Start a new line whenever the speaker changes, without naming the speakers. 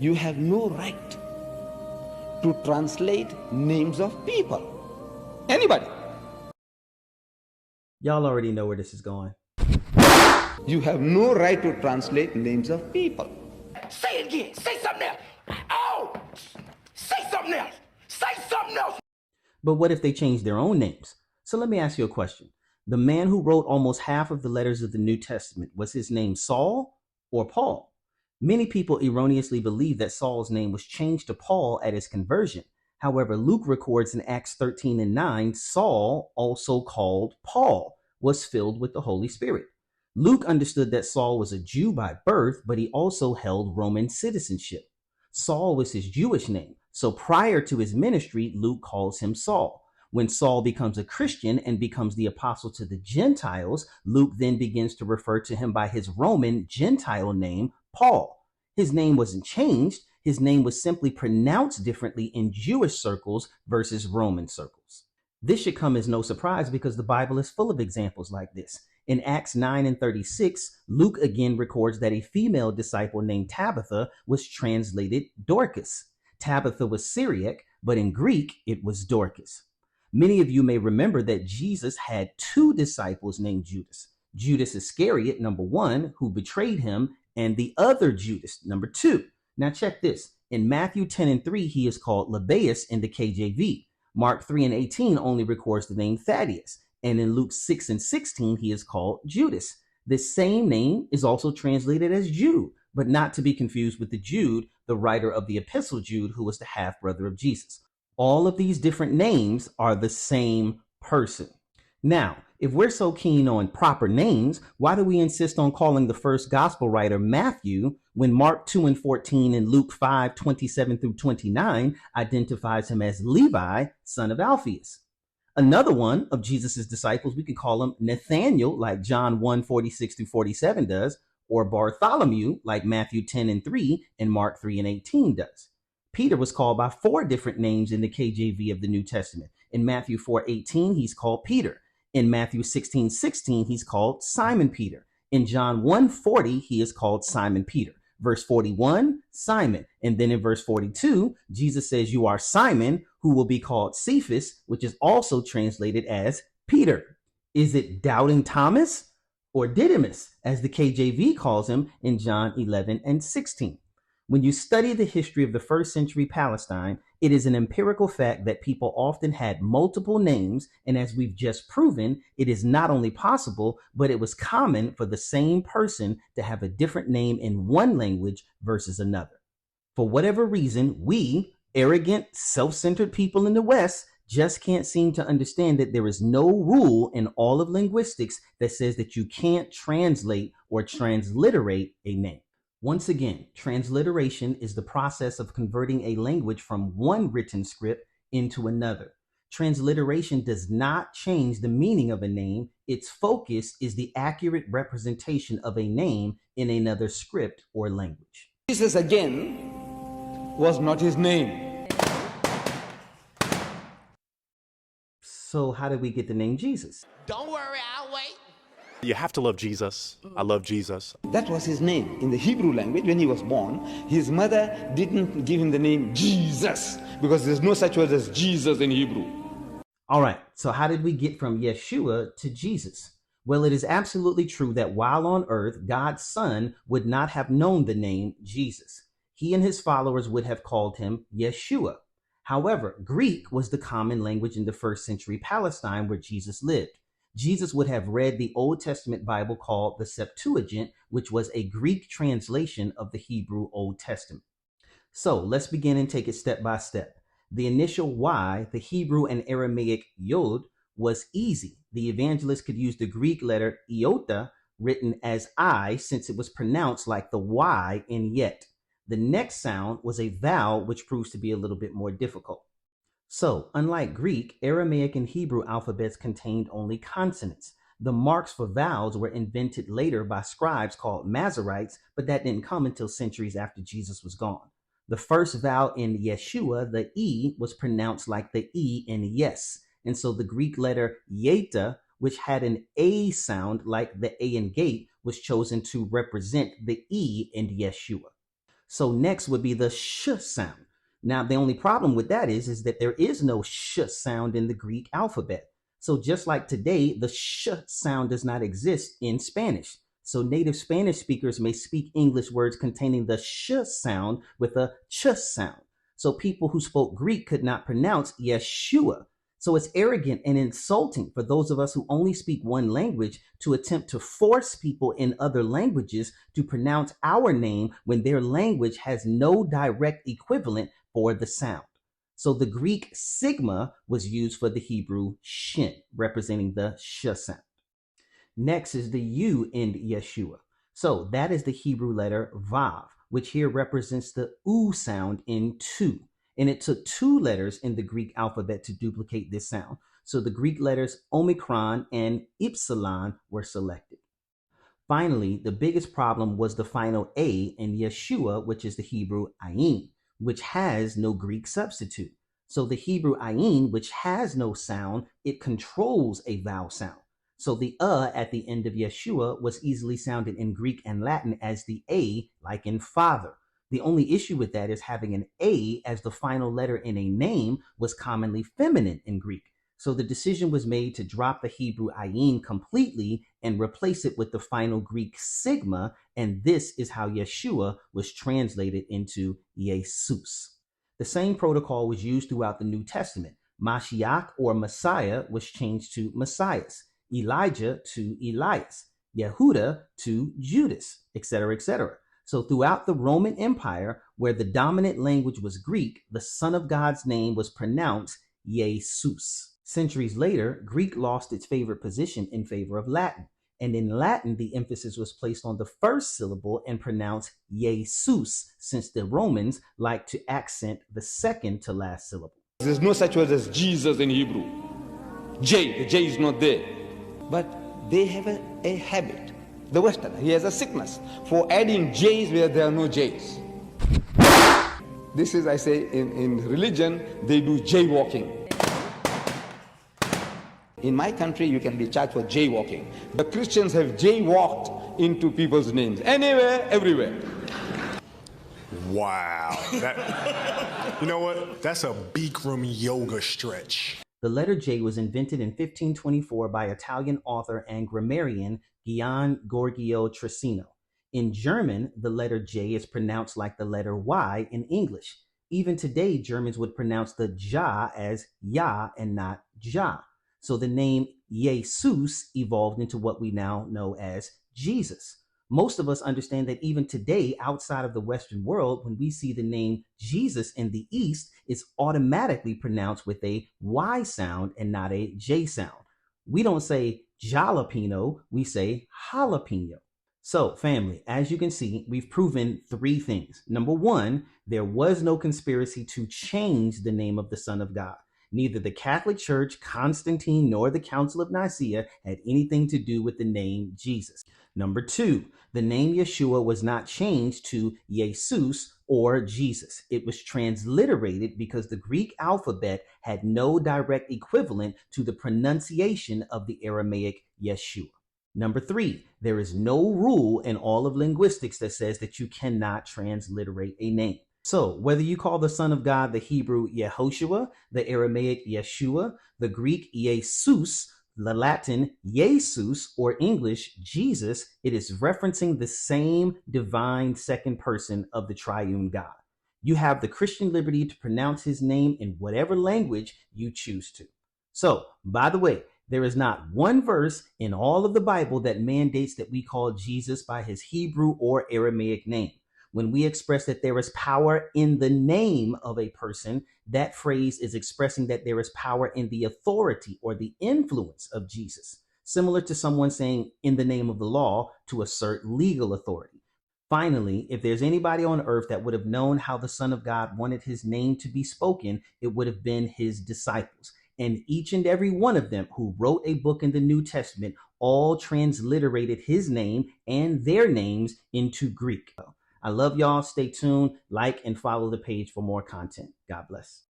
You have no right to translate names of people. Anybody.
Y'all already know where this is going.
You have no right to translate names of people.
Say it again. Say something else. Oh! Say something else. Say something else.
But what if they change their own names? So let me ask you a question. The man who wrote almost half of the letters of the New Testament, was his name Saul or Paul? Many people erroneously believe that Saul's name was changed to Paul at his conversion. However, Luke records in Acts 13:9, Saul, also called Paul, was filled with the Holy Spirit. Luke understood that Saul was a Jew by birth, but he also held Roman citizenship. Saul was his Jewish name, so prior to his ministry, Luke calls him Saul. When Saul becomes a Christian and becomes the apostle to the Gentiles, Luke then begins to refer to him by his Roman Gentile name, Paul. His name wasn't changed. His name was simply pronounced differently in Jewish circles versus Roman circles. This should come as no surprise because the Bible is full of examples like this. In Acts 9:36, Luke again records that a female disciple named Tabitha was translated Dorcas. Tabitha was Syriac, but in Greek, it was Dorcas. Many of you may remember that Jesus had two disciples named Judas. Judas Iscariot, number one, who betrayed him, and the other Judas, number two. Now check this. In Matthew 10:3, he is called Lebbaeus in the KJV. Mark 3:18 only records the name Thaddeus. And in Luke 6:16, he is called Judas. This same name is also translated as Jude, but not to be confused with the Jude, the writer of the Epistle Jude, who was the half-brother of Jesus. All of these different names are the same person. Now, if we're so keen on proper names, why do we insist on calling the first gospel writer Matthew when Mark 2:14 and Luke 5:27-29 identifies him as Levi, son of Alphaeus? Another one of Jesus's disciples, we could call him Nathaniel, like John 1:46-47 does, or Bartholomew, like Matthew 10:3 and Mark 3:18 does. Peter was called by four different names in the KJV of the New Testament. In Matthew 4:18, he's called Peter. In Matthew 16:16, he's called Simon Peter. In John 1:40, he is called Simon Peter. Verse 41, Simon. And then in verse 42, Jesus says, "You are Simon, who will be called Cephas," which is also translated as Peter. Is it doubting Thomas or Didymus, as the KJV calls him in John 11:16? When you study the history of the first century Palestine, it is an empirical fact that people often had multiple names, and as we've just proven, it is not only possible, but it was common for the same person to have a different name in one language versus another. For whatever reason, we, arrogant, self-centered people in the West, just can't seem to understand that there is no rule in all of linguistics that says that you can't translate or transliterate a name. Once again, transliteration is the process of converting a language from one written script into another. Transliteration does not change the meaning of a name. Its focus is the accurate representation of a name in another script or language.
Jesus again was not his name.
So how did we get the name Jesus?
Don't worry, I'll wait.
You have to love Jesus. I love Jesus.
That was his name. In the Hebrew language, when he was born, his mother didn't give him the name Jesus because there's no such word as Jesus in Hebrew.
All right, so how did we get from Yeshua to Jesus? Well, it is absolutely true that while on earth, God's Son would not have known the name Jesus. He and his followers would have called him Yeshua. However, Greek was the common language in the first century Palestine where Jesus lived. Jesus would have read the Old Testament Bible called the Septuagint, which was a Greek translation of the Hebrew Old Testament. So let's begin and take it step by step. The initial Y, the Hebrew and Aramaic Yod, was easy. The evangelist could use the Greek letter iota, written as I, since it was pronounced like the Y in yet. The next sound was a vowel, which proves to be a little bit more difficult. So, unlike Greek, Aramaic and Hebrew alphabets contained only consonants. The marks for vowels were invented later by scribes called Masoretes, but that didn't come until centuries after Jesus was gone. The first vowel in Yeshua, the E, was pronounced like the E in yes. And so the Greek letter yeta, which had an A sound like the A in gate, was chosen to represent the E in Yeshua. So next would be the sh sound. Now, the only problem with that is that there is no sh sound in the Greek alphabet. So just like today, the sh sound does not exist in Spanish. So native Spanish speakers may speak English words containing the sh sound with a ch sound. So people who spoke Greek could not pronounce Yeshua. So it's arrogant and insulting for those of us who only speak one language to attempt to force people in other languages to pronounce our name when their language has no direct equivalent for the sound. So the Greek sigma was used for the Hebrew shin, representing the sh sound. Next is the U in Yeshua. So that is the Hebrew letter Vav, which here represents the U sound in two. And it took two letters in the Greek alphabet to duplicate this sound. So the Greek letters Omicron and Ipsilon were selected. Finally, the biggest problem was the final A in Yeshua, which is the Hebrew ayin, which has no Greek substitute. So the Hebrew ayin, which has no sound, it controls a vowel sound. So the at the end of Yeshua was easily sounded in Greek and Latin as the A, like in father. The only issue with that is having an A as the final letter in a name was commonly feminine in Greek. So the decision was made to drop the Hebrew ayin completely and replace it with the final Greek sigma, and this is how Yeshua was translated into Jesus. The same protocol was used throughout the New Testament. Mashiach or Messiah was changed to Messias, Elijah to Elias, Yehuda to Judas, etc., etc. So throughout the Roman Empire, where the dominant language was Greek, the Son of God's name was pronounced Jesus. Centuries later, Greek lost its favorite position in favor of Latin. And in Latin, the emphasis was placed on the first syllable and pronounced Jesus, since the Romans liked to accent the second to last syllable.
There's no such word as Jesus in Hebrew. The J is not there. But they have a habit. The Westerner, he has a sickness for adding J's where there are no J's. This is, I say, in religion, they do jaywalking. In my country, you can be charged for jaywalking. The Christians have jaywalked into people's names. Anywhere, everywhere.
Wow. You know what? That's a Bikram yoga stretch.
The letter J was invented in 1524 by Italian author and grammarian Gian Giorgio Trissino. In German, the letter J is pronounced like the letter Y in English. Even today, Germans would pronounce the Ja as Ja and not Ja. So the name Jesus evolved into what we now know as Jesus. Most of us understand that even today, outside of the Western world, when we see the name Jesus in the East, it's automatically pronounced with a Y sound and not a J sound. We don't say jalapeno, we say jalapeno. So, family, as you can see, we've proven three things. Number one, there was no conspiracy to change the name of the Son of God. Neither the Catholic Church, Constantine, nor the Council of Nicaea had anything to do with the name Jesus. Number two, the name Yeshua was not changed to Jesus or Jesus. It was transliterated because the Greek alphabet had no direct equivalent to the pronunciation of the Aramaic Yeshua. Number three, there is no rule in all of linguistics that says that you cannot transliterate a name. So whether you call the Son of God the Hebrew Yehoshua, the Aramaic Yeshua, the Greek Jesus, the Latin Jesus, or English Jesus, it is referencing the same divine second person of the triune God. You have the Christian liberty to pronounce his name in whatever language you choose to. So, by the way, there is not one verse in all of the Bible that mandates that we call Jesus by his Hebrew or Aramaic name. When we express that there is power in the name of a person, that phrase is expressing that there is power in the authority or the influence of Jesus, similar to someone saying in the name of the law to assert legal authority. Finally, if there's anybody on earth that would have known how the Son of God wanted his name to be spoken, it would have been his disciples. And each and every one of them who wrote a book in the New Testament all transliterated his name and their names into Greek. I love y'all. Stay tuned, like, and follow the page for more content. God bless.